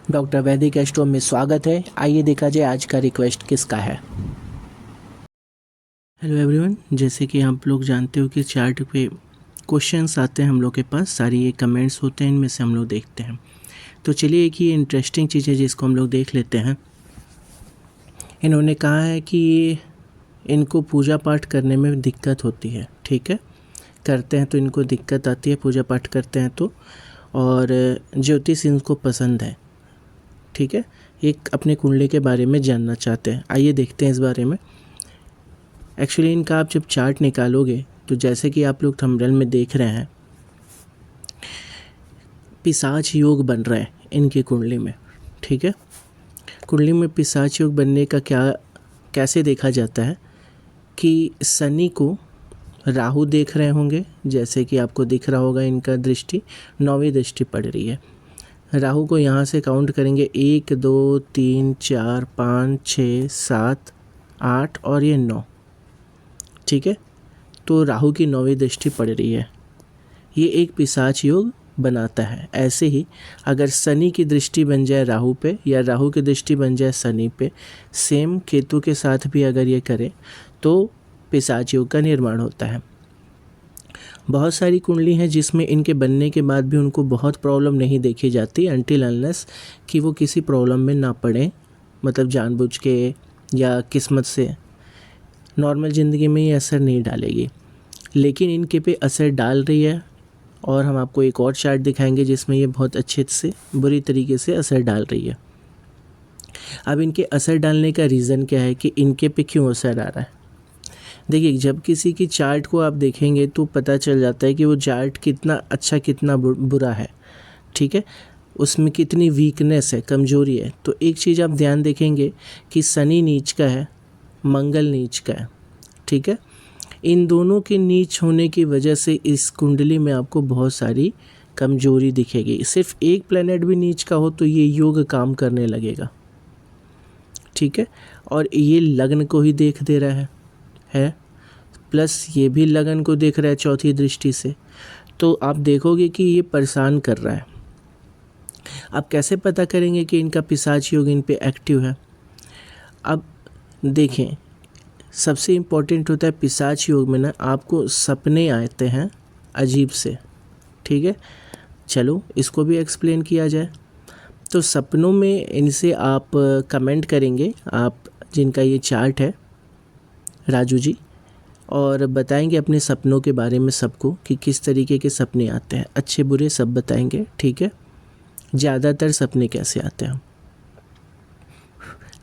Doctor वैदिक astro में स्वागत है। आइए देखा जाए आज का रिक्वेस्ट किसका है। हेलो एवरीवन, जैसे कि आप लोग जानते हो कि चार्ट पे क्वेश्चंस आते हैं हम लोग के पास, सारी ये कमेंट्स होते हैं, इनमें से हम लोग देखते हैं। तो चलिए एक ये इंटरेस्टिंग चीज़ है जिसको हम लोग देख लेते हैं। इन्होंने कहा है कि इनको पूजा पाठ करने में दिक्कत होती है। ठीक है, करते हैं तो इनको दिक्कत आती है, पूजा पाठ करते हैं तो, और ज्योतिष इनको पसंद है। ठीक है, एक अपने कुंडली के बारे में जानना चाहते हैं। आइए देखते हैं इस बारे में। एक्चुअली इनका आप जब चार्ट निकालोगे तो जैसे कि आप लोग थंबनेल में देख रहे हैं, पिशाच योग बन रहा है इनकी कुंडली में। ठीक है, कुंडली में पिशाच योग बनने का कैसे देखा जाता है कि शनि को राहु देख रहे होंगे, जैसे कि आपको दिख रहा होगा इनका दृष्टि 9वीं दृष्टि पड़ रही है। राहु को यहाँ से काउंट करेंगे 1 2 3 4 5 6 7 8 और ये 9। ठीक है, तो राहु की 9वीं दृष्टि पड़ रही है, ये एक पिशाच योग बनाता है। ऐसे ही अगर शनि की दृष्टि बन जाए राहु पे या राहु की दृष्टि बन जाए शनि पे, सेम केतु के साथ भी अगर ये करे तो पिशाच योग का निर्माण होता है। बहुत सारी कुंडली हैं जिसमें इनके बनने के बाद भी उनको बहुत प्रॉब्लम नहीं देखी जाती, अनटिल अनलेस कि वो किसी प्रॉब्लम में ना पड़े, मतलब जानबूझ के या किस्मत से। नॉर्मल ज़िंदगी में ये असर नहीं डालेगी, लेकिन इनके पे असर डाल रही है। और हम आपको एक और चार्ट दिखाएंगे जिसमें ये बहुत अच्छे से बुरी तरीके से असर डाल रही है। अब इनके असर डालने का रीज़न क्या है कि इनके पे क्यों असर आ रहा है। देखिए, जब किसी की चार्ट को आप देखेंगे तो पता चल जाता है कि वो चार्ट कितना अच्छा कितना बुरा है। ठीक है, उसमें कितनी वीकनेस है, कमजोरी है। तो एक चीज़ आप ध्यान देखेंगे कि शनि नीच का है, मंगल नीच का है। ठीक है, इन दोनों के नीच होने की वजह से इस कुंडली में आपको बहुत सारी कमजोरी दिखेगी। सिर्फ एक प्लेनेट भी नीच का हो तो ये योग काम करने लगेगा। ठीक है, और ये लग्न को ही देख दे रहा है प्लस ये भी लगन को देख रहा है 4थी दृष्टि से। तो आप देखोगे कि ये परेशान कर रहा है। आप कैसे पता करेंगे कि इनका पिशाच योग इन पे एक्टिव है। अब देखें, सबसे इम्पोर्टेंट होता है पिशाच योग में ना, आपको सपने आते हैं अजीब से। ठीक है, चलो इसको भी एक्सप्लेन किया जाए। तो सपनों में इनसे आप कमेंट करेंगे, आप जिनका ये चार्ट है राजू जी, और बताएंगे अपने सपनों के बारे में सबको कि किस तरीके के सपने आते हैं, अच्छे बुरे सब बताएंगे। ठीक है, ज़्यादातर सपने कैसे आते हैं,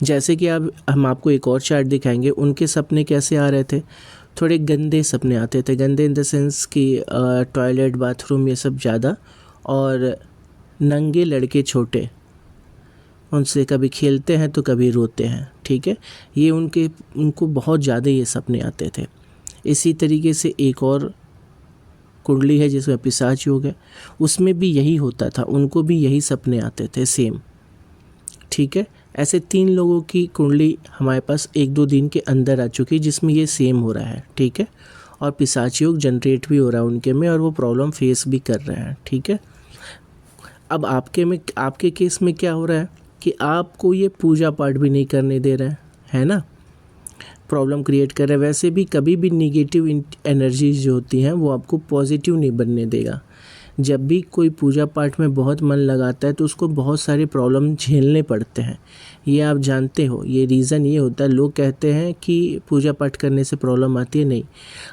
जैसे कि अब हम आपको एक और चार्ट दिखाएंगे, उनके सपने कैसे आ रहे थे। थोड़े गंदे सपने आते थे, गंदे इन द सेंस कि टॉयलेट बाथरूम ये सब ज़्यादा, और नंगे लड़के छोटे, उनसे कभी खेलते हैं तो कभी रोते हैं। ठीक है, ये उनको बहुत ज़्यादा ये सपने आते थे। इसी तरीके से एक और कुंडली है जिसमें पिशाच योग है, उसमें भी यही होता था, उनको भी यही सपने आते थे सेम। ठीक है, ऐसे 3 लोगों की कुंडली हमारे पास 1-2 दिन के अंदर आ चुकी है जिसमें ये सेम हो रहा है। ठीक है, और पिशाच योग जनरेट भी हो रहा है उनके में, और वो प्रॉब्लम फेस भी कर रहे हैं। ठीक है, अब आपके केस में क्या हो रहा है कि आपको ये पूजा पाठ भी नहीं करने दे रहे है ना, प्रॉब्लम क्रिएट कर रहे हैं। वैसे भी कभी भी निगेटिव एनर्जीज जो होती हैं वो आपको पॉजिटिव नहीं बनने देगा। जब भी कोई पूजा पाठ में बहुत मन लगाता है तो उसको बहुत सारे प्रॉब्लम झेलने पड़ते हैं, ये आप जानते हो। ये रीज़न ये होता है, लोग कहते हैं कि पूजा पाठ करने से प्रॉब्लम आती है, नहीं,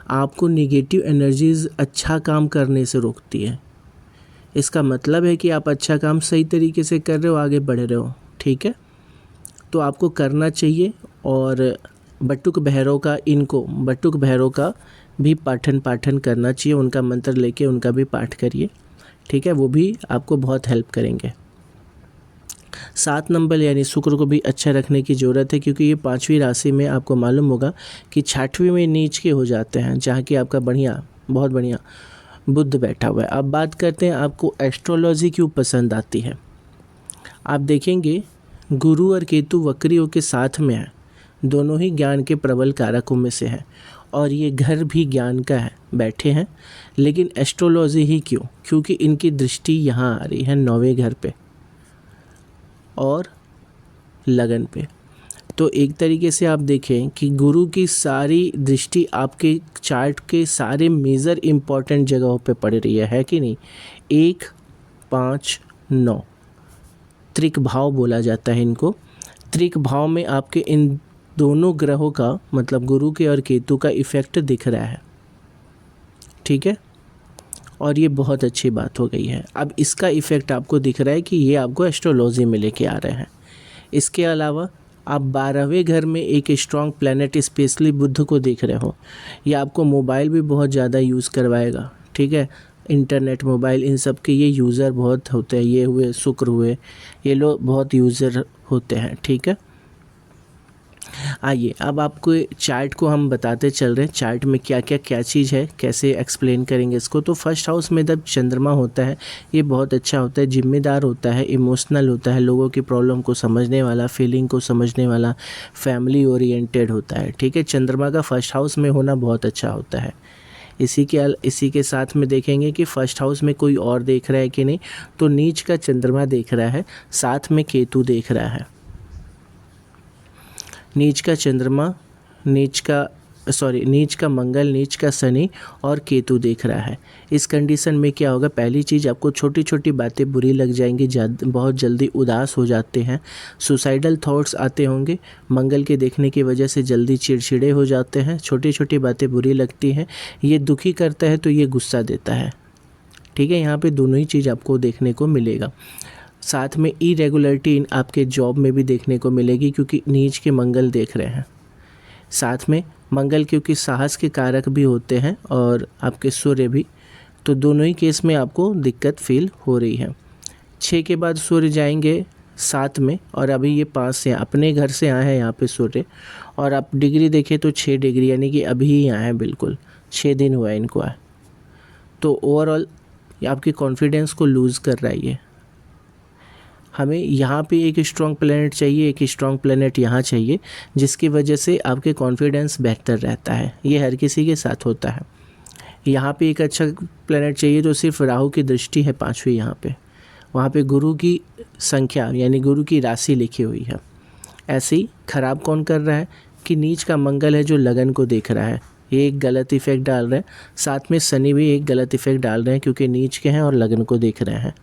आपको निगेटिव एनर्जीज अच्छा काम करने से रोकती है। इसका मतलब है कि आप अच्छा काम सही तरीके से कर रहे हो, आगे बढ़ रहे हो। ठीक है, तो आपको करना चाहिए। और बटुक भैरव का भी पाठन करना चाहिए, उनका मंत्र लेके उनका भी पाठ करिए। ठीक है, वो भी आपको बहुत हेल्प करेंगे। 7 नंबर यानी शुक्र को भी अच्छा रखने की ज़रूरत है, क्योंकि ये 5वीं राशि में आपको मालूम होगा कि 6वीं में नीच के हो जाते हैं, जहाँ की आपका बहुत बढ़िया बुध बैठा हुआ है। अब बात करते हैं आपको एस्ट्रोलॉजी क्यों पसंद आती है। आप देखेंगे गुरु और केतु वक्रियों के साथ में है, दोनों ही ज्ञान के प्रबल कारकों में से है, और ये घर भी ज्ञान का है, बैठे हैं। लेकिन एस्ट्रोलॉजी ही क्यों? क्योंकि इनकी दृष्टि यहाँ आ रही है 9वें घर पे। और लगन पे। तो एक तरीके से आप देखें कि गुरु की सारी दृष्टि आपके चार्ट के सारे मेजर इम्पॉर्टेंट जगहों पे पड़ रही है कि नहीं। 1, 5, 9 त्रिक भाव बोला जाता है इनको। त्रिक भाव में आपके इन दोनों ग्रहों का मतलब गुरु के और केतु का इफ़ेक्ट दिख रहा है, ठीक है। और ये बहुत अच्छी बात हो गई है। अब इसका इफ़ेक्ट आपको दिख रहा है कि ये आपको एस्ट्रोलॉजी में लेके आ रहे हैं। इसके अलावा आप 12वें घर में एक स्ट्रॉन्ग प्लैनेट स्पेशली बुध को देख रहे हो। ये आपको मोबाइल भी बहुत ज़्यादा यूज़ करवाएगा, ठीक है। इंटरनेट, मोबाइल, इन सब के ये यूज़र बहुत होते हैं। ये हुए शुक्र हुए, ये लोग बहुत यूज़र होते हैं, ठीक है। आइए अब आपको चार्ट को हम बताते चल रहे हैं, चार्ट में क्या चीज़ है, कैसे एक्सप्लेन करेंगे इसको। तो फर्स्ट हाउस में जब चंद्रमा होता है ये बहुत अच्छा होता है, जिम्मेदार होता है, इमोशनल होता है, लोगों की प्रॉब्लम को समझने वाला, फीलिंग को समझने वाला, फैमिली ओरिएंटेड होता है, ठीक है। चंद्रमा का फर्स्ट हाउस में होना बहुत अच्छा होता है। इसी के साथ में देखेंगे कि फर्स्ट हाउस में कोई और देख रहा है कि नहीं। तो नीच का चंद्रमा देख रहा है, साथ में केतु देख रहा है। नीच का चंद्रमा, नीच का मंगल, नीच का शनि और केतु देख रहा है। इस कंडीशन में क्या होगा, पहली चीज़ आपको छोटी छोटी बातें बुरी लग जाएंगी, बहुत जल्दी उदास हो जाते हैं, सुसाइडल थॉट्स आते होंगे, मंगल के देखने की वजह से जल्दी चिड़चिड़े हो जाते हैं, छोटी छोटी बातें बुरी लगती हैं। ये दुखी करता है तो ये गुस्सा देता है, ठीक है। यहाँ पे दोनों ही चीज़ आपको देखने को मिलेगा। साथ में इरेगुलरिटी आपके जॉब में भी देखने को मिलेगी क्योंकि नीच के मंगल देख रहे हैं। साथ में मंगल क्योंकि साहस के कारक भी होते हैं और आपके सूर्य भी, तो दोनों ही केस में आपको दिक्कत फील हो रही है। 6 के बाद सूर्य जाएंगे 7 में और अभी ये 5 से अपने घर से आए हैं यहाँ पे सूर्य। और आप डिग्री देखें तो 6 डिग्री यानी कि अभी ही आए हैं, बिल्कुल 6 दिन हुआ है इनको आए। तो ओवरऑल आपके कॉन्फिडेंस को लूज़ कर रहा है ये। हमें यहाँ पे एक स्ट्रॉन्ग प्लैनेट चाहिए, एक स्ट्रॉन्ग प्लैनेट यहाँ चाहिए, जिसकी वजह से आपके कॉन्फिडेंस बेहतर रहता है। ये हर किसी के साथ होता है। यहाँ पे एक अच्छा प्लैनेट चाहिए तो सिर्फ राहु की दृष्टि है 5वीं यहाँ पे, वहाँ पे गुरु की संख्या यानी गुरु की राशि लिखी हुई है। ऐसे ही खराब कौन कर रहा है कि नीच का मंगल है जो लगन को देख रहा है, ये एक गलत इफेक्ट डाल रहा है। साथ में शनि भी एक गलत इफेक्ट डाल रहे हैं क्योंकि नीच के हैं और लगन को देख रहे हैं।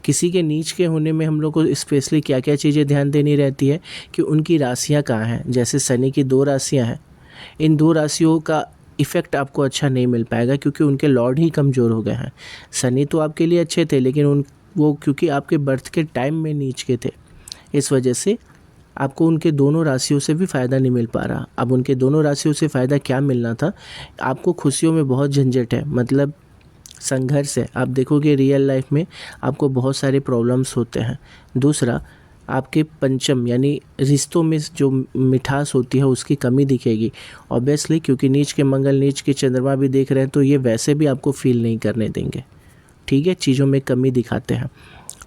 किसी के नीच के होने में हम लोग को स्पेशली क्या क्या चीज़ें ध्यान देनी रहती है कि उनकी राशियाँ कहाँ हैं। जैसे शनि की 2 राशियाँ हैं, इन 2 राशियों का इफ़ेक्ट आपको अच्छा नहीं मिल पाएगा क्योंकि उनके लॉर्ड ही कमज़ोर हो गए हैं। शनि तो आपके लिए अच्छे थे लेकिन वो क्योंकि आपके बर्थ के टाइम में नीच के थे, इस वजह से आपको उनके दोनों राशियों से भी फ़ायदा नहीं मिल पा रहा। अब उनके दोनों राशियों से फ़ायदा क्या मिलना था, आपको खुशियों में बहुत झंझट है, मतलब संघर्ष है। आप देखोगे रियल लाइफ में आपको बहुत सारे प्रॉब्लम्स होते हैं। दूसरा, आपके पंचम यानी रिश्तों में जो मिठास होती है उसकी कमी दिखेगी ऑब्वियसली, क्योंकि नीच के मंगल नीच के चंद्रमा भी देख रहे हैं तो ये वैसे भी आपको फील नहीं करने देंगे, ठीक है। चीज़ों में कमी दिखाते हैं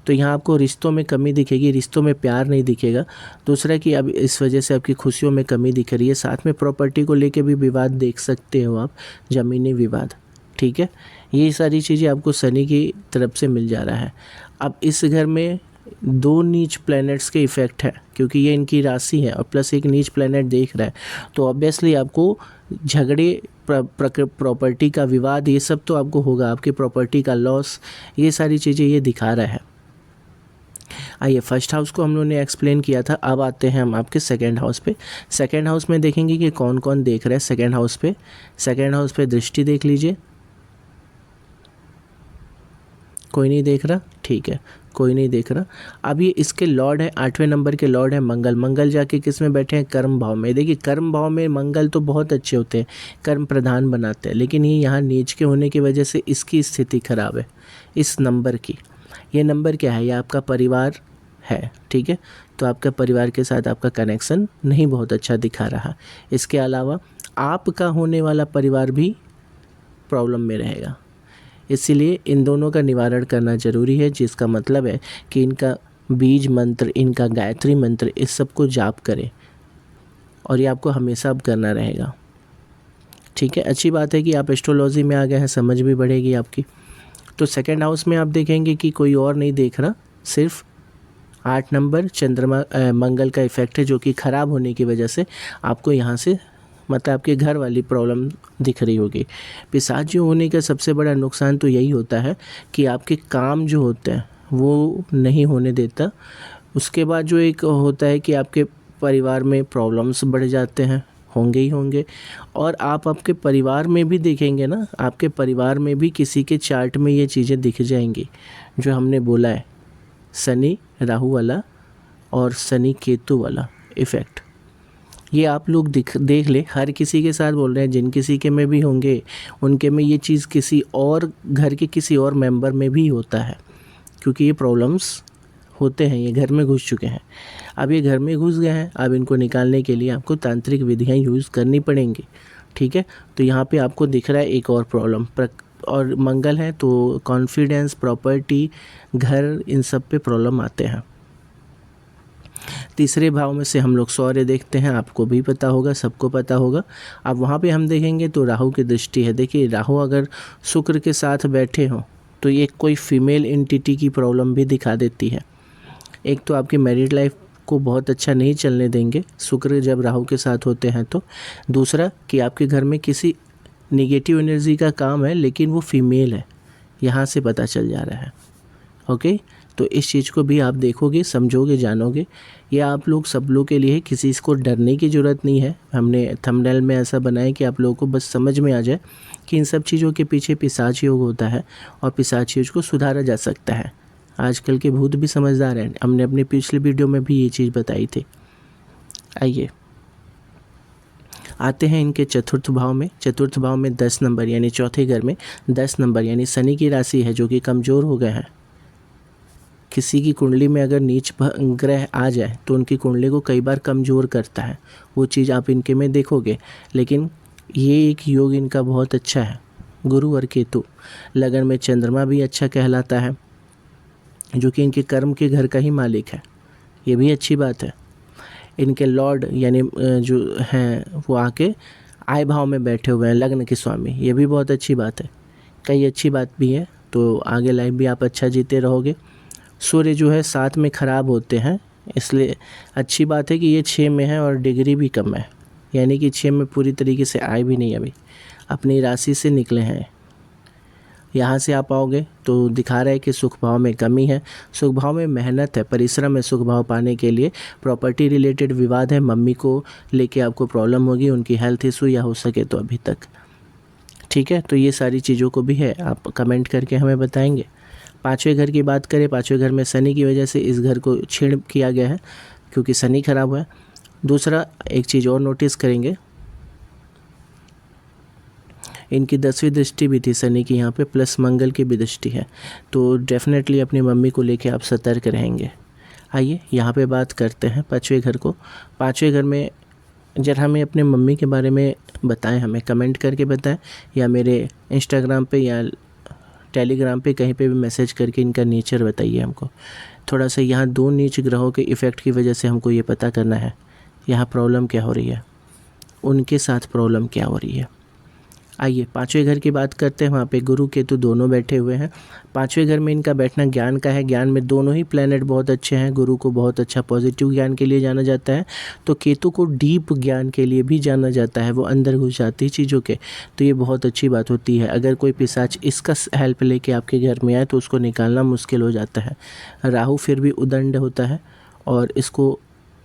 तो यहाँ आपको रिश्तों में कमी दिखेगी, रिश्तों में प्यार नहीं दिखेगा। दूसरा कि अब इस वजह से आपकी खुशियों में कमी दिख रही है। साथ में प्रॉपर्टी को लेके भी विवाद देख सकते हो आप, ज़मीनी विवाद, ठीक है। ये सारी चीज़ें आपको शनि की तरफ से मिल जा रहा है। अब इस घर में 2 नीच प्लैनेट्स के इफ़ेक्ट है क्योंकि ये इनकी राशि है और प्लस एक नीच प्लैनेट देख रहा है, तो ऑब्वियसली आपको झगड़े, प्रॉपर्टी का विवाद, ये सब तो आपको होगा, आपकी प्रॉपर्टी का लॉस, ये सारी चीज़ें ये दिखा रहा है। आइए फर्स्ट हाउस को हम लोगों ने एक्सप्लेन किया था, अब आते हैं हम आपके सेकंड हाउस पे। सेकंड हाउस में देखेंगे कि कौन कौन देख रहा है सेकंड हाउस पे। सेकंड हाउस पे दृष्टि देख लीजिए, कोई नहीं देख रहा, ठीक है, कोई नहीं देख रहा। अब ये इसके लॉर्ड है, 8वें नंबर के लॉर्ड है मंगल। मंगल जाके किस में बैठे हैं, कर्म भाव में। देखिए कर्म भाव में मंगल तो बहुत अच्छे होते हैं, कर्म प्रधान बनाते हैं, लेकिन ये यहाँ नीच के होने की वजह से इसकी स्थिति खराब है इस नंबर की। ये नंबर क्या है, ये आपका परिवार है, ठीक है। तो आपका परिवार के साथ आपका कनेक्शन नहीं बहुत अच्छा दिखा रहा। इसके अलावा आपका होने वाला परिवार भी प्रॉब्लम में रहेगा, इसीलिए इन दोनों का निवारण करना ज़रूरी है, जिसका मतलब है कि इनका बीज मंत्र, इनका गायत्री मंत्र, इस सब को जाप करें और ये आपको हमेशा अब करना रहेगा, ठीक है। अच्छी बात है कि आप एस्ट्रोलॉजी में आ गए हैं, समझ भी बढ़ेगी आपकी। तो सेकंड हाउस में आप देखेंगे कि कोई और नहीं देख रहा, सिर्फ 8 नंबर चंद्रमा मंगल का इफ़ेक्ट है, जो कि ख़राब होने की वजह से आपको यहाँ से मतलब आपके घर वाली प्रॉब्लम दिख रही होगी। पिशाच होने का सबसे बड़ा नुकसान तो यही होता है कि आपके काम जो होते हैं वो नहीं होने देता। उसके बाद जो एक होता है कि आपके परिवार में प्रॉब्लम्स बढ़ जाते हैं, होंगे ही होंगे। और आप आपके परिवार में भी देखेंगे ना, आपके परिवार में भी किसी के चार्ट में ये चीज़ें दिख जाएंगी जो हमने बोला है, शनि राहु वाला और शनि केतु वाला इफ़ेक्ट। ये आप लोग देख ले, हर किसी के साथ बोल रहे हैं, जिन किसी के में भी होंगे उनके में ये चीज़ किसी और घर के किसी और मेंबर में भी होता है, क्योंकि ये प्रॉब्लम्स होते हैं, ये घर में घुस चुके हैं। अब ये घर में घुस गए हैं, अब इनको निकालने के लिए आपको तांत्रिक विधियां यूज़ करनी पड़ेंगी, ठीक है। तो यहाँ पे आपको दिख रहा है एक और प्रॉब्लम, और मंगल है तो कॉन्फिडेंस, प्रॉपर्टी, घर, इन सब पे प्रॉब्लम आते हैं। तीसरे भाव में से हम लोग सौर्य देखते हैं, आपको भी पता होगा, सबको पता होगा। अब वहाँ पे हम देखेंगे तो राहु की दृष्टि है। देखिए, राहु अगर शुक्र के साथ बैठे हों तो ये कोई फीमेल एंटिटी की प्रॉब्लम भी दिखा देती है। एक तो आपकी मैरिड लाइफ को बहुत अच्छा नहीं चलने देंगे शुक्र जब राहु के साथ होते हैं तो। दूसरा कि आपके घर में किसी नेगेटिव एनर्जी का काम है, लेकिन वो फीमेल है, यहाँ से पता चल जा रहा है। ओके, तो इस चीज़ को भी आप देखोगे, समझोगे, जानोगे। ये आप लोग सब लोग के लिए, किसी को डरने की ज़रूरत नहीं है। हमने थंबनेल में ऐसा बनाया कि आप लोगों को बस समझ में आ जाए कि इन सब चीज़ों के पीछे पिशाच योग होता है और पिशाच योग को सुधारा जा सकता है। आजकल के भूत भी समझदार हैं, हमने अपने पिछले वीडियो में भी ये चीज़ बताई थी। आइए आते हैं इनके चतुर्थ भाव में। चतुर्थ भाव में 10 नंबर यानी चौथे घर में 10 नंबर यानी शनि की राशि है, जो कि कमज़ोर हो गए हैं। किसी की कुंडली में अगर नीच ग्रह आ जाए तो उनकी कुंडली को कई बार कमज़ोर करता है, वो चीज़ आप इनके में देखोगे। लेकिन ये एक योग इनका बहुत अच्छा है, गुरु और केतु। लगन में चंद्रमा भी अच्छा कहलाता है, जो कि इनके कर्म के घर का ही मालिक है, ये भी अच्छी बात है। इनके लॉर्ड यानी जो हैं वो आके आय भाव में बैठे हुए हैं, लग्न के स्वामी, ये भी बहुत अच्छी बात है। कई अच्छी बात भी है, तो आगे लाइफ भी आप अच्छा जीते रहोगे। सूर्य जो है 7 में ख़राब होते हैं, इसलिए अच्छी बात है कि ये 6 में है और डिग्री भी कम है, यानी कि 6 में पूरी तरीके से आए भी नहीं, अभी अपनी राशि से निकले हैं। यहाँ से आप आओगे तो दिखा रहा है कि सुख भाव में कमी है, सुख भाव में मेहनत है, परिश्रम है सुख भाव पाने के लिए। प्रॉपर्टी रिलेटेड विवाद है, मम्मी को लेके आपको प्रॉब्लम होगी, उनकी हेल्थ इशू या हो सके तो अभी तक, ठीक है। तो ये सारी चीज़ों को भी है, आप कमेंट करके हमें बताएंगे। पाँचवें घर की बात करें, पाँचवें घर में शनि की वजह से इस घर को छीण किया गया है, क्योंकि शनि खराब हुआ है। दूसरा एक चीज़ और नोटिस करेंगे, इनकी 10वीं दृष्टि भी थी शनि की यहाँ पे, प्लस मंगल की भी दृष्टि है, तो डेफिनेटली अपनी मम्मी को लेके आप सतर्क रहेंगे। आइए यहाँ पे बात करते हैं पाँचवें घर को। पाँचवें घर में जरा हमें अपने मम्मी के बारे में बताएं, हमें कमेंट करके बताएं, या मेरे इंस्टाग्राम पे या टेलीग्राम पे कहीं पे भी मैसेज करके इनका नेचर बताइए हमको। थोड़ा सा यहाँ 2 नीच ग्रहों के इफ़ेक्ट की वजह से हमको ये पता करना है यहाँ प्रॉब्लम क्या हो रही है, उनके साथ प्रॉब्लम क्या हो रही है। आइए 5वें घर की बात करते हैं। वहाँ पे गुरु केतु दोनों बैठे हुए हैं। 5वें घर में इनका बैठना ज्ञान का है, ज्ञान में दोनों ही प्लैनेट बहुत अच्छे हैं। गुरु को बहुत अच्छा पॉजिटिव ज्ञान के लिए जाना जाता है, तो केतु को डीप ज्ञान के लिए भी जाना जाता है, वो अंदर घुस जाती है चीज़ों के, तो ये बहुत अच्छी बात होती है। अगर कोई पिशाच इसका हेल्प लेके आपके घर में आए तो उसको निकालना मुश्किल हो जाता है। राहु फिर भी उदंड होता है और इसको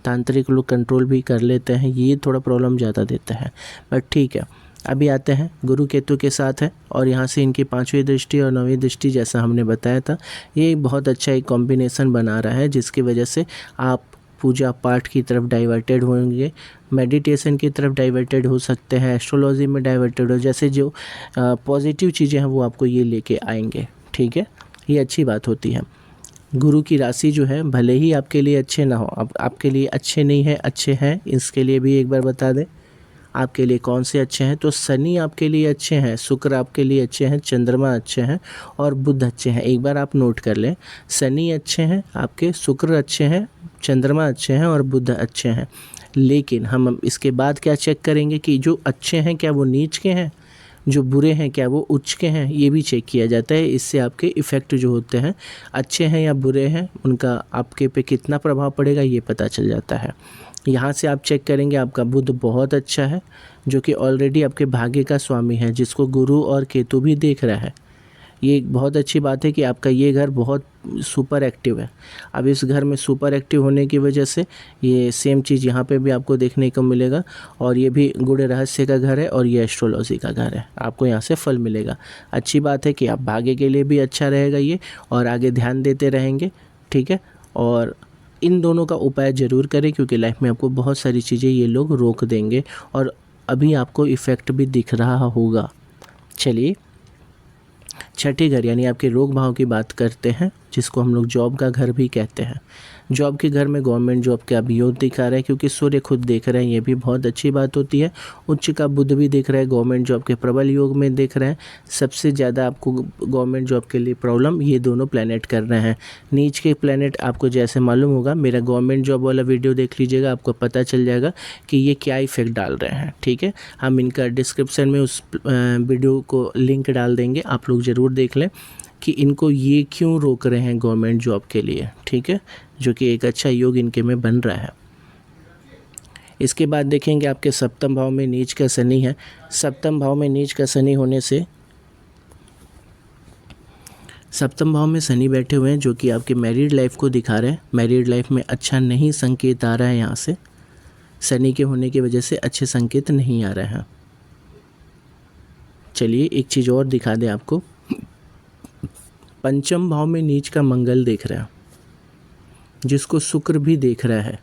तांत्रिक लोग कंट्रोल भी कर लेते हैं, ये थोड़ा प्रॉब्लम ज़्यादा देता है, बट ठीक है। अभी आते हैं गुरु केतु के साथ है, और यहाँ से इनकी 5वीं दृष्टि और 9वीं दृष्टि, जैसा हमने बताया था, ये बहुत अच्छा एक कॉम्बिनेशन बना रहा है, जिसकी वजह से आप पूजा पाठ की तरफ डाइवर्टेड होंगे, मेडिटेशन की तरफ डाइवर्टेड हो सकते हैं, एस्ट्रोलॉजी में डाइवर्टेड हो, जैसे जो पॉजिटिव चीज़ें हैं वो आपको ये लेके आएंगे, ठीक है। ये अच्छी बात होती है। गुरु की राशि जो है भले ही आपके लिए अच्छे ना हो, अब आपके लिए अच्छे नहीं है, अच्छे हैं, इसके लिए भी एक बार बता दें आपके लिए कौन से अच्छे हैं। तो शनि आपके लिए अच्छे हैं, शुक्र आपके लिए अच्छे हैं, चंद्रमा अच्छे हैं और बुध अच्छे हैं। एक बार आप नोट कर लें, शनि अच्छे हैं आपके, शुक्र अच्छे हैं, चंद्रमा अच्छे हैं और बुध अच्छे हैं। लेकिन हम इसके बाद क्या चेक करेंगे कि जो अच्छे हैं क्या वो नीच के हैं, जो बुरे हैं क्या वो उच्च के हैं, ये भी चेक किया जाता है। इससे आपके इफ़ेक्ट जो होते हैं अच्छे हैं या बुरे हैं, उनका आपके पे कितना प्रभाव पड़ेगा ये पता चल जाता है। यहाँ से आप चेक करेंगे आपका बुध बहुत अच्छा है, जो कि ऑलरेडी आपके भाग्य का स्वामी है, जिसको गुरु और केतु भी देख रहा है। ये एक बहुत अच्छी बात है कि आपका ये घर बहुत सुपर एक्टिव है। अब इस घर में सुपर एक्टिव होने की वजह से ये सेम चीज़ यहाँ पे भी आपको देखने को मिलेगा। और ये भी गुड़ रहस्य का घर है और ये एस्ट्रोलॉजी का घर है, आपको यहाँ से फल मिलेगा। अच्छी बात है कि आप भाग्य के लिए भी अच्छा रहेगा ये, और आगे ध्यान देते रहेंगे, ठीक है। और इन दोनों का उपाय ज़रूर करें, क्योंकि लाइफ में आपको बहुत सारी चीज़ें ये लोग रोक देंगे और अभी आपको इफ़ेक्ट भी दिख रहा होगा। चलिए छठे घर यानी आपके रोग भाव की बात करते हैं, जिसको हम लोग जॉब का घर भी कहते हैं। जॉब के घर में गवर्नमेंट जॉब का भी योग दिखा रहा है, क्योंकि सूर्य खुद देख रहे हैं, ये भी बहुत अच्छी बात होती है। उच्च का बुध भी दिख रहा है, गवर्नमेंट जॉब के प्रबल योग में दिख रहे हैं। सबसे ज़्यादा आपको गवर्नमेंट जॉब के लिए प्रॉब्लम ये दोनों प्लैनेट कर रहे हैं। नीच के प्लैनेट आपको जैसे मालूम होगा, मेरा गवर्नमेंट जॉब वाला वीडियो देख लीजिएगा, आपको पता चल जाएगा कि ये क्या इफेक्ट डाल रहे हैं, ठीक है। हम इनका डिस्क्रिप्शन में उस वीडियो को लिंक डाल देंगे, आप लोग ज़रूर देख लें कि इनको ये क्यों रोक रहे हैं गवर्नमेंट जॉब के लिए, ठीक है, जो कि एक अच्छा योग इनके में बन रहा है। इसके बाद देखेंगे आपके सप्तम भाव में नीच का शनि है। सप्तम भाव में नीच का शनि होने से, सप्तम भाव में शनि बैठे हुए हैं, जो कि आपके मैरिड लाइफ को दिखा रहे हैं। मैरिड लाइफ में अच्छा नहीं संकेत आ रहा है, यहाँ से शनि के होने की वजह से अच्छे संकेत नहीं आ रहे हैं। चलिए एक चीज़ और दिखा दें आपको, पंचम भाव में नीच का मंगल देख रहा है, जिसको शुक्र भी देख रहा है।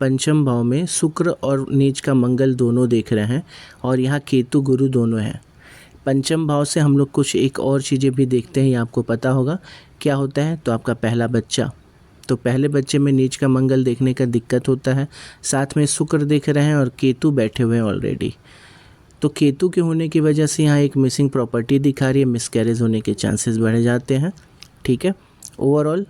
पंचम भाव में शुक्र और नीच का मंगल दोनों देख रहे हैं, और यहाँ केतु गुरु दोनों हैं। पंचम भाव से हम लोग कुछ एक और चीज़ें भी देखते हैं, ये आपको पता होगा क्या होता है। तो आपका पहला बच्चा, तो पहले बच्चे में नीच का मंगल देखने का दिक्कत होता है। साथ में शुक्र देख रहे हैं और केतु बैठे हुए हैं ऑलरेडी। तो केतु के होने की वजह से यहाँ एक मिसिंग प्रॉपर्टी दिखा रही है, मिसकैरेज होने के चांसेस बढ़ जाते हैं, ठीक है। ओवरऑल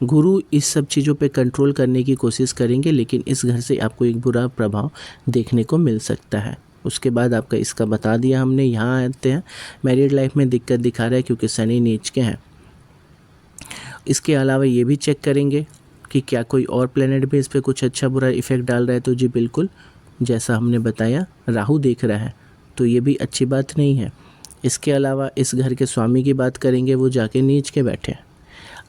गुरु इस सब चीज़ों पे कंट्रोल करने की कोशिश करेंगे, लेकिन इस घर से आपको एक बुरा प्रभाव देखने को मिल सकता है। उसके बाद आपका इसका बता दिया हमने। यहाँ आते हैं, मैरिड लाइफ में दिक्कत दिखा रहा है क्योंकि शनि नीच के हैं। इसके अलावा ये भी चेक करेंगे कि क्या कोई और प्लेनेट भी इस पर कुछ अच्छा बुरा इफेक्ट डाल रहा है। तो जी बिल्कुल, जैसा हमने बताया राहु देख रहा है, तो ये भी अच्छी बात नहीं है। इसके अलावा इस घर के स्वामी की बात करेंगे, वो जाके नीच के बैठे हैं।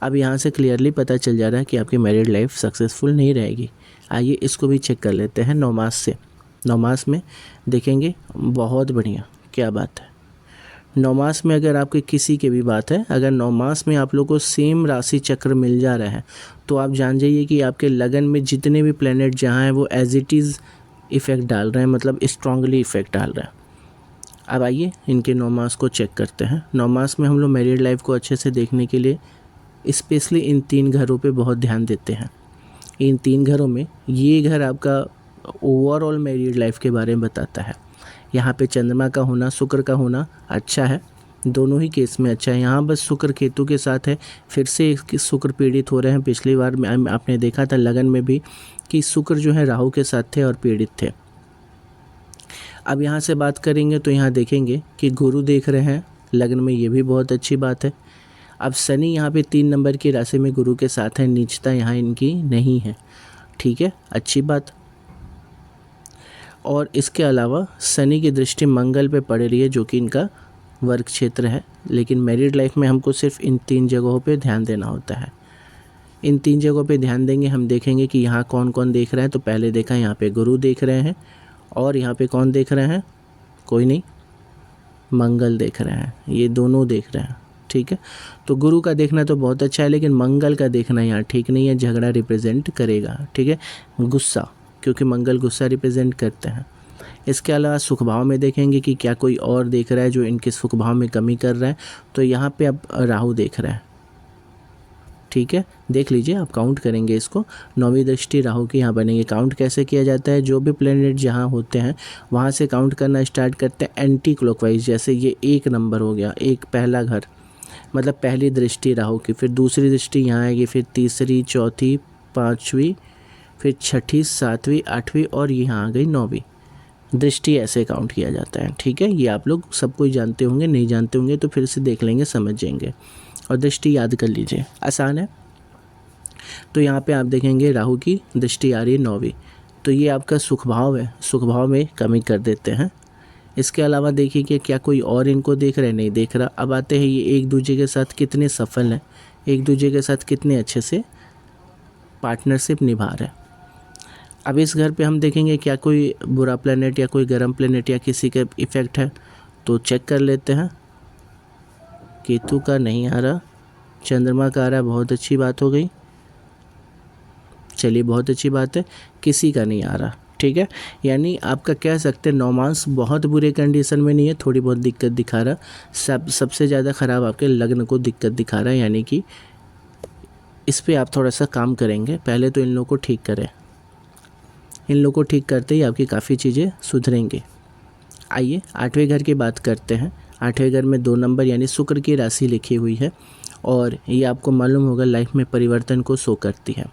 अब यहाँ से क्लियरली पता चल जा रहा है कि आपकी मैरिड लाइफ सक्सेसफुल नहीं रहेगी। आइए इसको भी चेक कर लेते हैं 9 मास से। 9 मास में देखेंगे, बहुत बढ़िया, क्या बात है। 9 मास में अगर आपके किसी की भी बात है, अगर 9 मास में आप लोग को सेम राशि चक्र मिल जा रहा है, तो आप जान जाइए कि आपके लगन में जितने भी प्लैनेट जहाँ हैं वो एज इट इज़ इफ़ेक्ट डाल रहे हैं, मतलब स्ट्रांगली इफ़ेक्ट डाल रहे हैं। अब आइए इनके 9 मास को चेक करते हैं। 9 मास में हम लोग मैरिड लाइफ को अच्छे से देखने के लिए स्पेशली इन 3 घरों पे बहुत ध्यान देते हैं। इन 3 घरों में ये घर आपका ओवरऑल मैरिड लाइफ के बारे में बताता है। यहाँ पे चंद्रमा का होना, शुक्र का होना अच्छा है, दोनों ही केस में अच्छा है। यहाँ बस शुक्र केतु के साथ है, फिर से शुक्र पीड़ित हो रहे हैं। पिछली बार में आपने देखा था लगन में भी कि शुक्र जो है राहु के साथ थे और पीड़ित थे। अब यहाँ से बात करेंगे तो यहाँ देखेंगे कि गुरु देख रहे हैं लगन में, ये भी बहुत अच्छी बात है। अब शनि यहाँ पे 3 नंबर की राशि में गुरु के साथ है, नीचता यहाँ इनकी नहीं है, ठीक है, अच्छी बात। और इसके अलावा शनि की दृष्टि मंगल पे पड़ रही है, जो कि इनका वर्क क्षेत्र है। लेकिन मैरिड लाइफ में हमको सिर्फ इन 3 जगहों पे ध्यान देना होता है। इन 3 जगहों पे ध्यान देंगे, हम देखेंगे कि यहाँ कौन कौन देख रहा है। तो पहले देखा यहाँ पे गुरु देख रहे हैं, और यहाँ पे कौन देख रहे हैं, कोई नहीं, मंगल देख रहे हैं, ये दोनों देख रहे हैं, ठीक है। तो गुरु का देखना तो बहुत अच्छा है, लेकिन मंगल का देखना यहाँ ठीक नहीं है, झगड़ा रिप्रेजेंट करेगा, ठीक है, गुस्सा, क्योंकि मंगल गुस्सा रिप्रेजेंट करते हैं। इसके अलावा सुख भाव में देखेंगे कि क्या कोई और देख रहा है जो इनके सुख भाव में कमी कर रहा है। तो यहाँ पे अब राहु देख रहा है, ठीक है, देख लीजिए, आप काउंट करेंगे इसको। 9वीं दृष्टि राहु की यहाँ बनेंगे। काउंट कैसे किया जाता है, जो भी प्लेनेट जहाँ होते हैं वहाँ से काउंट करना स्टार्ट करते हैं एंटी क्लॉकवाइज। जैसे ये 1 नंबर हो गया, एक पहला घर, मतलब पहली दृष्टि राहु की, फिर दूसरी दृष्टि यहाँ आएगी, फिर तीसरी, चौथी, 5वीं, फिर 6ठी, 7वीं, 8वीं, और यहाँ आ गई 9वीं। दृष्टि ऐसे काउंट किया जाता है, ठीक है। ये आप लोग सब कुछ जानते होंगे, नहीं जानते होंगे तो फिर से देख लेंगे, समझ जाएंगे। और दृष्टि याद कर लीजिए, आसान है। तो यहाँ पे आप देखेंगे राहु की दृष्टि आ रही है 9वीं, तो ये आपका सुख भाव है, सुख भाव में कमी कर देते हैं। इसके अलावा देखिए कि क्या कोई और इनको देख रहा है, नहीं देख रहा। अब आते हैं ये एक दूसरे के साथ कितने सफल हैं, एक दूसरे के साथ कितने अच्छे से पार्टनरशिप निभा रहे हैं। अब इस घर पे हम देखेंगे क्या कोई बुरा प्लेनेट या कोई गर्म प्लेनेट या किसी का इफ़ेक्ट है, तो चेक कर लेते हैं। केतु का नहीं आ रहा, चंद्रमा का आ रहा है, बहुत अच्छी बात हो गई। चलिए बहुत अच्छी बात है, किसी का नहीं आ रहा, ठीक है। यानी आपका कह सकते हैं नौमांस बहुत बुरे कंडीशन में नहीं है, थोड़ी बहुत दिक्कत दिखा रहा। सबसे ज़्यादा ख़राब आपके लग्न को दिक्कत दिखा रहा है, यानी कि इस पे आप थोड़ा सा काम करेंगे। पहले तो इन लोगों को ठीक करें, इन लोगों को ठीक करते ही आपकी काफ़ी चीज़ें सुधरेंगी। आइए 8वें घर की बात करते हैं। 8वें घर में 2 नंबर यानी शुक्र की राशि लिखी हुई है, और ये आपको मालूम होगा लाइफ में परिवर्तन को शो करती है।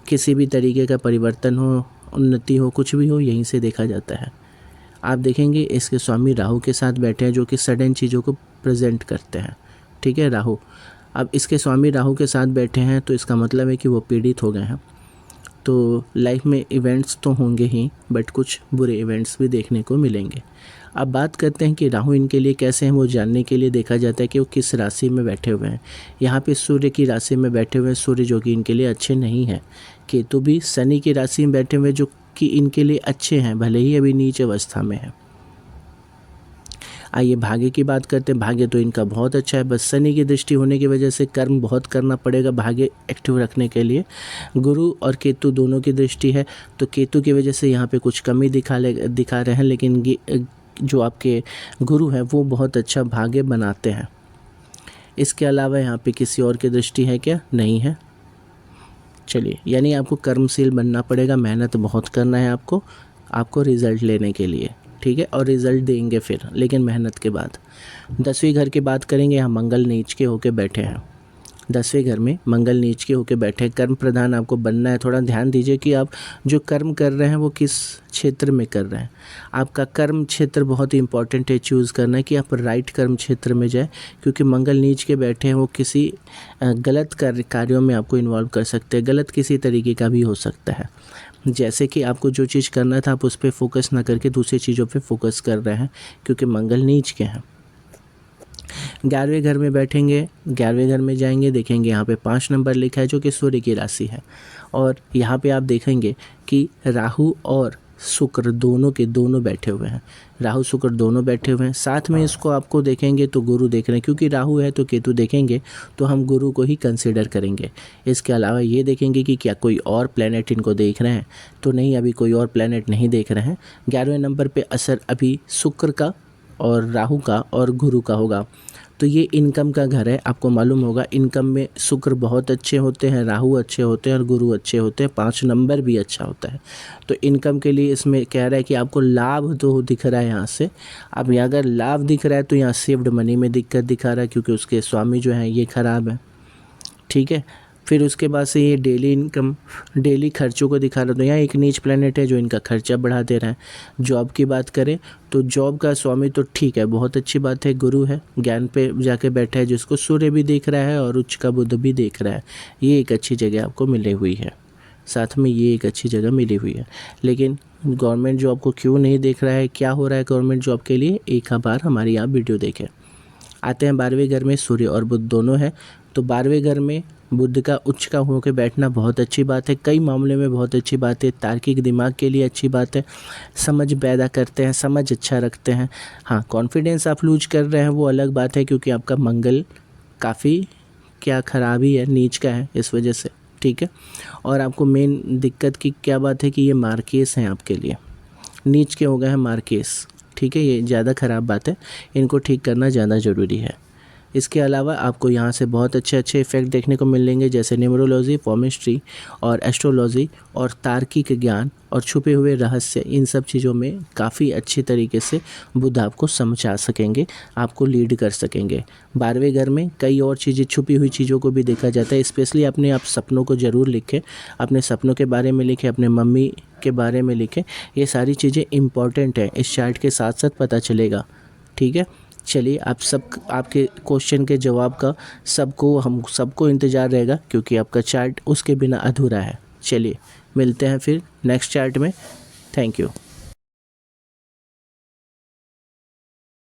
किसी भी तरीके का परिवर्तन हो, उन्नति हो, कुछ भी हो, यहीं से देखा जाता है। आप देखेंगे इसके स्वामी राहु के साथ बैठे हैं, जो कि सडन चीज़ों को प्रेजेंट करते हैं, ठीक है, राहु। अब इसके स्वामी राहु के साथ बैठे हैं तो इसका मतलब है कि वो पीड़ित हो गए हैं। तो लाइफ में इवेंट्स तो होंगे ही, बट कुछ बुरे इवेंट्स भी देखने को मिलेंगे। अब बात करते हैं कि राहु इनके लिए कैसे हैं, वो जानने के लिए देखा जाता है कि वो किस राशि में बैठे हुए हैं। यहाँ पे सूर्य की राशि में बैठे हुए हैं, सूर्य जो कि इनके लिए अच्छे नहीं है। केतु भी शनि की राशि में बैठे हुए जो कि इनके लिए अच्छे हैं, भले ही अभी नीच अवस्था में है। आइए भाग्य की बात करते हैं। भाग्य तो इनका बहुत अच्छा है, बस शनि की दृष्टि होने की वजह से कर्म बहुत करना पड़ेगा भाग्य एक्टिव रखने के लिए। गुरु और केतु दोनों की दृष्टि है, तो केतु की वजह से यहाँ पे कुछ कमी दिखा रहे हैं, लेकिन जो आपके गुरु हैं वो बहुत अच्छा भाग्य बनाते हैं। इसके अलावा यहाँ पे किसी और की दृष्टि है क्या? नहीं है। चलिए, यानी आपको कर्मशील बनना पड़ेगा, मेहनत बहुत करना है आपको रिज़ल्ट लेने के लिए, ठीक है। और रिज़ल्ट देंगे फिर, लेकिन मेहनत के बाद। 10वीं घर की बात करेंगे। यहाँ मंगल नीच के होके बैठे हैं। 10वें घर में मंगल नीच के होके बैठे, कर्म प्रधान आपको बनना है। थोड़ा ध्यान दीजिए कि आप जो कर्म कर रहे हैं वो किस क्षेत्र में कर रहे हैं। आपका कर्म क्षेत्र बहुत ही इंपॉर्टेंट है, चूज़ करना है कि आप राइट कर्म क्षेत्र में जाए, क्योंकि मंगल नीच के बैठे हैं, वो किसी गलत कार्यों में आपको इन्वॉल्व कर सकते हैं। गलत किसी तरीके का भी हो सकता है, जैसे कि आपको जो चीज़ करना था आप उस पर फोकस ना करके दूसरी चीज़ों पे फोकस कर रहे हैं, क्योंकि मंगल नीच के हैं। 11वें घर में बैठेंगे, 11वें घर में जाएंगे, देखेंगे यहाँ पे 5 नंबर लिखा है जो कि सूर्य की राशि है। और यहाँ पे आप देखेंगे कि राहु और शुक्र दोनों के दोनों बैठे हुए हैं, राहु शुक्र दोनों बैठे हुए हैं। साथ में इसको आपको देखेंगे तो गुरु देख रहे हैं, क्योंकि राहु है तो केतु देखेंगे तो हम गुरु को ही कंसिडर करेंगे। इसके अलावा ये देखेंगे कि क्या कोई और प्लैनेट इनको देख रहे हैं, तो नहीं, अभी कोई और प्लैनेट नहीं देख रहे हैं। 11वें नंबर पे असर अभी शुक्र का और राहु का और गुरु का होगा। तो ये इनकम का घर है, आपको मालूम होगा इनकम में शुक्र बहुत अच्छे होते हैं, राहु अच्छे होते हैं और गुरु अच्छे होते हैं, 5 नंबर भी अच्छा होता है। तो इनकम के लिए इसमें कह रहा है कि आपको लाभ तो दिख रहा है यहाँ से। अब अगर लाभ दिख रहा है तो यहाँ सेव्ड मनी में दिक्कत दिखा रहा है, क्योंकि उसके स्वामी जो हैं ये ख़राब है, ठीक है। फिर उसके बाद से ये डेली इनकम, डेली खर्चों को दिखा रहा है। तो यहाँ एक नीच प्लैनेट है जो इनका खर्चा बढ़ा दे रहा है। जॉब की बात करें तो जॉब का स्वामी तो ठीक है, बहुत अच्छी बात है, गुरु है, ज्ञान पे जाके बैठा है, जिसको सूर्य भी देख रहा है और उच्च का बुध भी देख रहा है। ये एक अच्छी जगह आपको मिली हुई है, साथ में ये एक अच्छी जगह मिली हुई है। लेकिन गवर्नमेंट जॉब को क्यों नहीं देख रहा है, क्या हो रहा है गवर्नमेंट जॉब के लिए, एक बार हमारी यहाँ वीडियो देखें। आते हैं 12वें घर में, सूर्य और बुध दोनों है। तो 12वें घर में बुध का उच्च का होकर बैठना बहुत अच्छी बात है, कई मामले में बहुत अच्छी बात है, तार्किक दिमाग के लिए अच्छी बात है, समझ पैदा करते हैं, समझ अच्छा रखते हैं। हाँ, कॉन्फिडेंस आप लूज कर रहे हैं वो अलग बात है, क्योंकि आपका मंगल काफ़ी क्या खराबी है, नीच का है, इस वजह से, ठीक है। और आपको मेन दिक्कत की क्या बात है कि ये मार्केस हैं आपके लिए, नीच के हो गए हैं मार्केस, ठीक है। ये ज़्यादा ख़राब बात है, इनको ठीक करना ज़्यादा ज़रूरी है। इसके अलावा आपको यहाँ से बहुत अच्छे अच्छे इफ़ेक्ट देखने को मिलेंगे, जैसे न्यूमरोलॉजी, पॉमिस्ट्री और एस्ट्रोलॉजी और तार्किक ज्ञान और छुपे हुए रहस्य। इन सब चीज़ों में काफ़ी अच्छी तरीके से बुध आपको समझा सकेंगे, आपको लीड कर सकेंगे। 12वें घर में कई और चीज़ें, छुपी हुई चीज़ों को भी देखा जाता है। स्पेशली अपने आप सपनों को ज़रूर लिखें, अपने सपनों के बारे में लिखें, अपने मम्मी के बारे में लिखें। ये सारी चीज़ें इम्पॉर्टेंट है, इस चार्ट के साथ साथ पता चलेगा। ठीक है, चलिए आप सब, आपके क्वेश्चन के जवाब का हम सबको इंतज़ार रहेगा, क्योंकि आपका चार्ट उसके बिना अधूरा है। चलिए मिलते हैं फिर नेक्स्ट चार्ट में। Thank you.